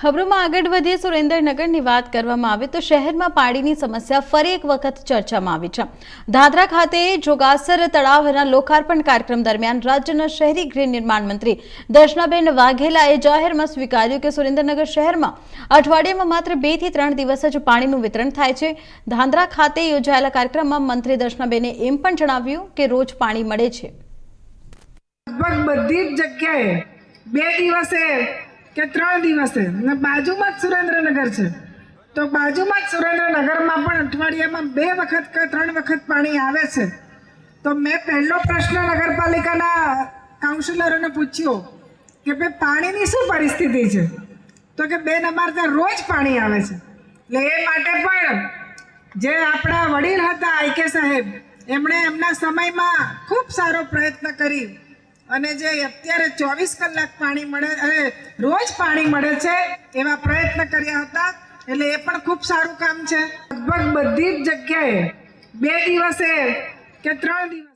ખબરોમાં આગળ વધીએ સુરેન્દ્રનગરની વાત કરવામાં આવે તો શહેરમાં પાણીની સમસ્યા ફરી એક વખત ચર્ચામાં આવી છે। દાદરા ખાતે જોગાસર તળાવના લોકાર્પણ કાર્યક્રમ દરમિયાન રાજ્યના શહેરી ગૃહ નિર્માણ મંત્રી દર્શનાબેન વાઘેલાએ જાહેરમાં સ્વીકાર્યું કે સુરેન્દ્રનગર શહેરમાં અઠવાડિયામાં માત્ર 2 થી 3 દિવસ જ પાણીનું વિતરણ થાય છે। દાદરા ખાતે યોજાયેલા કાર્યક્રમમાં મંત્રી દર્શનાબેને એમ પણ જણાવ્યું કે રોજ પાણી મળે છે। લગભગ બધી જ જગ્યાએ 2 દિવસે કે 3 દિવસે ને બાજુમાં જ સુરેન્દ્રનગર છે તો બાજુમાં જ સુરેન્દ્રનગરમાં પણ અઠવાડિયામાં 2 વખત કે 3 વખત પાણી આવે છે। તો મેં પહેલો પ્રશ્ન નગરપાલિકાના કાઉન્સિલરોને પૂછ્યો કે ભાઈ પાણીની શું પરિસ્થિતિ છે, તો કે બેન અમારે ત્યાં રોજ પાણી આવે છે। એટલે એ માટે પણ જે આપણા વડીલ હતા આઈકે સાહેબ, એમણે એમના સમયમાં ખૂબ સારો પ્રયત્ન કરી અને જે અત્યારે 24 કલાક પાણી મળે અને રોજ પાણી મળે છે એવા પ્રયત્ન કર્યા હતા। એટલે એ પણ ખૂબ સારું કામ છે। લગભગ બધી જ જગ્યાએ 2 દિવસે કે 3 દિવસ